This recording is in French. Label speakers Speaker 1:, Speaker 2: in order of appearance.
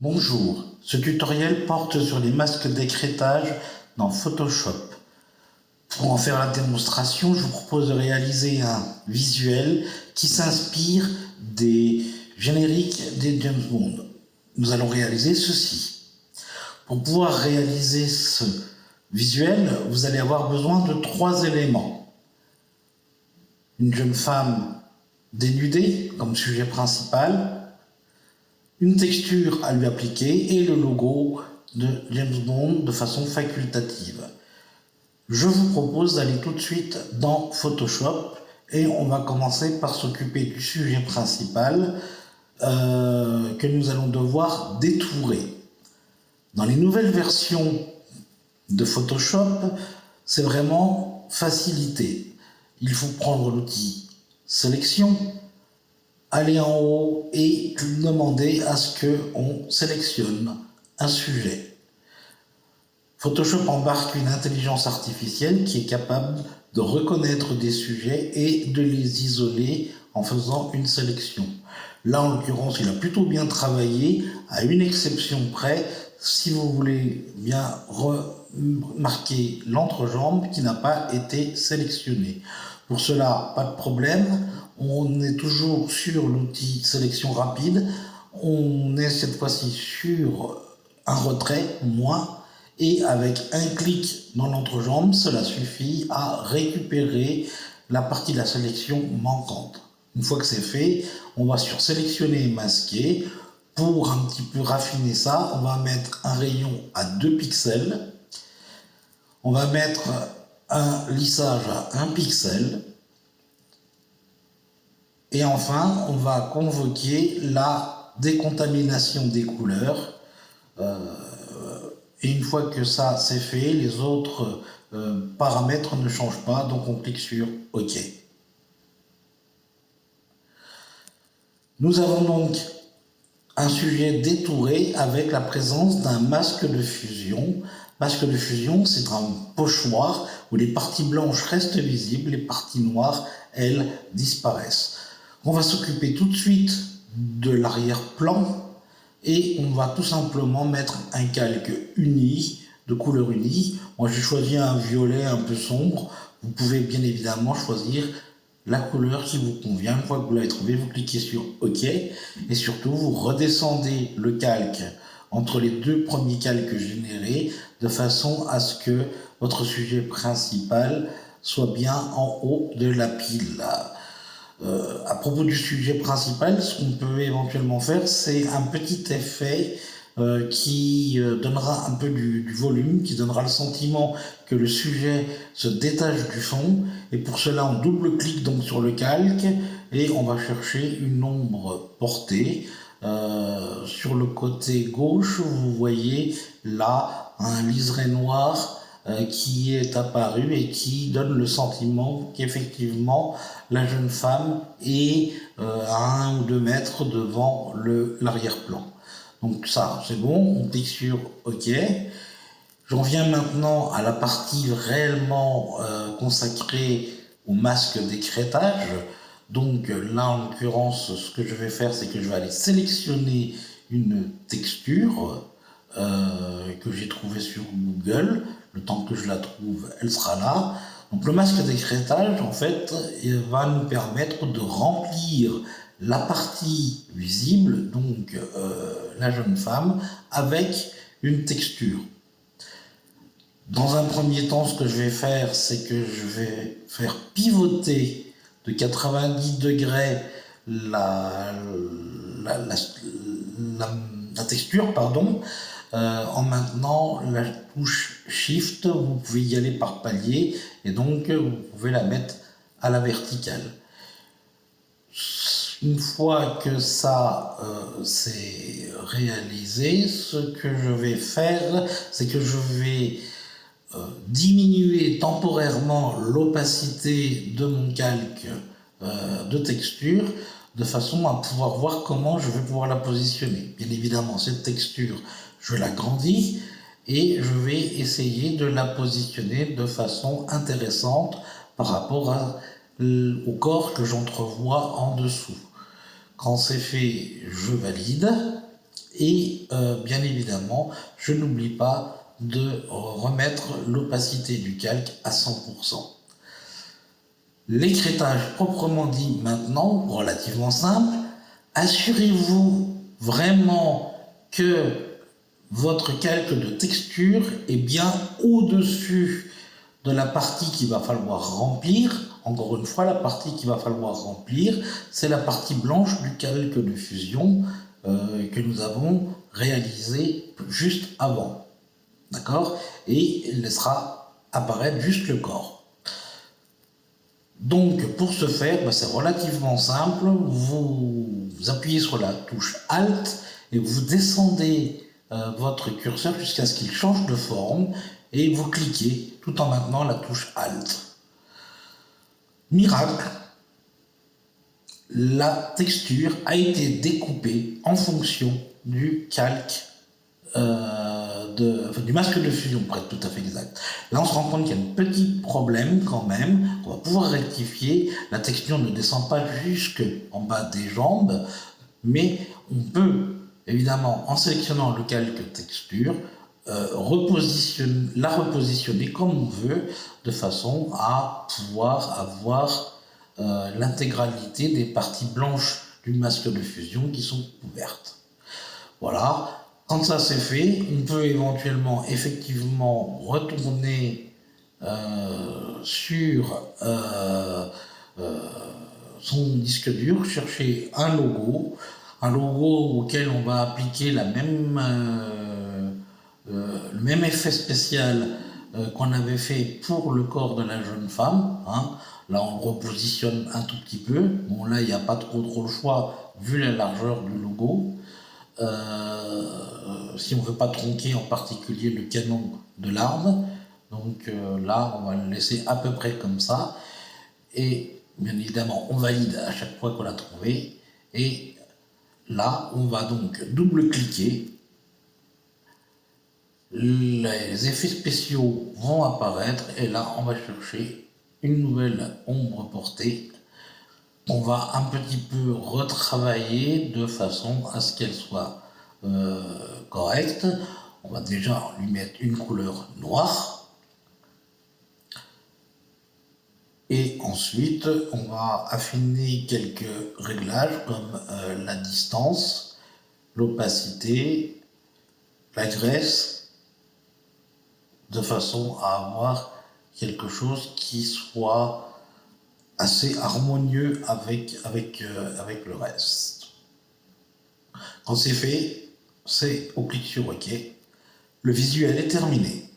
Speaker 1: Bonjour, ce tutoriel porte sur les masques d'écrêtage dans Photoshop. Pour en faire la démonstration, je vous propose de réaliser un visuel qui s'inspire des génériques des James Bond. Nous allons réaliser ceci. Pour pouvoir réaliser ce visuel, vous allez avoir besoin de 3 éléments. Une jeune femme dénudée comme sujet principal, une texture à lui appliquer et le logo de James Bond de façon facultative. Je vous propose d'aller tout de suite dans Photoshop et on va commencer par s'occuper du sujet principal que nous allons devoir détourer. Dans les nouvelles versions de Photoshop, c'est vraiment facilité. Il faut prendre l'outil sélection, aller en haut et demander à ce qu'on sélectionne un sujet. Photoshop embarque une intelligence artificielle qui est capable de reconnaître des sujets et de les isoler en faisant une sélection. Là, en l'occurrence, il a plutôt bien travaillé, à une exception près, si vous voulez bien remarquer l'entrejambe qui n'a pas été sélectionnée. Pour cela, pas de problème. On est toujours sur l'outil sélection rapide. On est cette fois-ci sur un retrait, moins, et avec un clic dans l'entrejambe, cela suffit à récupérer la partie de la sélection manquante. Une fois que c'est fait, on va sur sélectionner et masquer. Pour un petit peu raffiner ça, on va mettre un rayon à 2 pixels. On va mettre un lissage à 1 pixel. Et enfin, on va convoquer la décontamination des couleurs. Et une fois que ça c'est fait, les autres paramètres ne changent pas, donc on clique sur OK. Nous avons donc un sujet détouré avec la présence d'un masque de fusion. Masque de fusion, c'est un pochoir où les parties blanches restent visibles, les parties noires, elles, disparaissent. On va s'occuper tout de suite de l'arrière-plan et on va tout simplement mettre un calque uni, de couleur unie. Moi j'ai choisi un violet un peu sombre. Vous pouvez bien évidemment choisir la couleur qui vous convient. Une fois que vous l'avez trouvé, vous cliquez sur OK et surtout vous redescendez le calque entre les 2 premiers calques générés de façon à ce que votre sujet principal soit bien en haut de la pile. À propos du sujet principal, ce qu'on peut éventuellement faire, c'est un petit effet qui donnera un peu du volume, qui donnera le sentiment que le sujet se détache du fond. Et pour cela, on double-clique donc sur le calque et on va chercher une ombre portée. Sur le côté gauche, vous voyez là un liseré noir qui est apparu et qui donne le sentiment qu'effectivement la jeune femme est à 1 ou 2 mètres devant l'arrière-plan. Donc ça, c'est bon, on clique sur OK. J'en viens maintenant à la partie réellement consacrée au masque d'écrêtage. Donc là, en l'occurrence, ce que je vais faire, c'est que je vais aller sélectionner une texture que j'ai trouvée sur Google. Le temps que je la trouve, elle sera là. Donc le masque d'écrêtage, en fait, il va nous permettre de remplir la partie visible, donc la jeune femme, avec une texture. Dans un premier temps, ce que je vais faire, c'est que je vais faire pivoter de 90 degrés la texture, pardon, en maintenant la touche Shift. Vous pouvez y aller par palier et donc vous pouvez la mettre à la verticale. Une fois que ça c'est réalisé, ce que je vais faire, c'est que je vais diminuer temporairement l'opacité de mon calque de texture de façon à pouvoir voir comment je vais pouvoir la positionner. Bien évidemment, cette texture, je l'agrandis et je vais essayer de la positionner de façon intéressante par rapport au corps que j'entrevois en dessous. Quand c'est fait, je valide Et bien évidemment, je n'oublie pas de remettre l'opacité du calque à 100%. L'écrêtage proprement dit maintenant, relativement simple. Assurez-vous vraiment que votre calque de texture est bien au-dessus de la partie qu'il va falloir remplir. Encore une fois, la partie qu'il va falloir remplir, c'est la partie blanche du calque de fusion que nous avons réalisé juste avant. D'accord? Et il laissera apparaître juste le corps. Donc, pour ce faire, c'est relativement simple. Vous appuyez sur la touche Alt et vous descendez votre curseur jusqu'à ce qu'il change de forme et vous cliquez tout en maintenant la touche Alt. Miracle, la texture a été découpée en fonction du calque du masque de fusion, pour être tout à fait exact. Là, on se rend compte qu'il y a un petit problème quand même, qu'on va pouvoir rectifier. La texture ne descend pas jusque en bas des jambes, mais on peut, évidemment, en sélectionnant le calque texture, la repositionner comme on veut, de façon à pouvoir avoir l'intégralité des parties blanches du masque de fusion qui sont couvertes. Voilà. Quand ça c'est fait, on peut éventuellement effectivement retourner sur son disque dur, chercher un logo auquel on va appliquer le même effet spécial qu'on avait fait pour le corps de la jeune femme. Hein. Là, on repositionne un tout petit peu. Bon, là, il n'y a pas trop le choix vu la largeur du logo. Si on ne veut pas tronquer en particulier le canon de l'arme. Donc là, on va le laisser à peu près comme ça. Et bien évidemment, on valide à chaque fois qu'on l'a trouvé. Et là, on va donc double-cliquer. Les effets spéciaux vont apparaître. Et là, on va chercher une nouvelle ombre portée. On va un petit peu retravailler de façon à ce qu'elle soit correcte. On va déjà lui mettre une couleur noire. Et ensuite, on va affiner quelques réglages comme la distance, l'opacité, la graisse, de façon à avoir quelque chose qui soit assez harmonieux avec le reste. Quand c'est fait, on clique sur OK. Le visuel est terminé.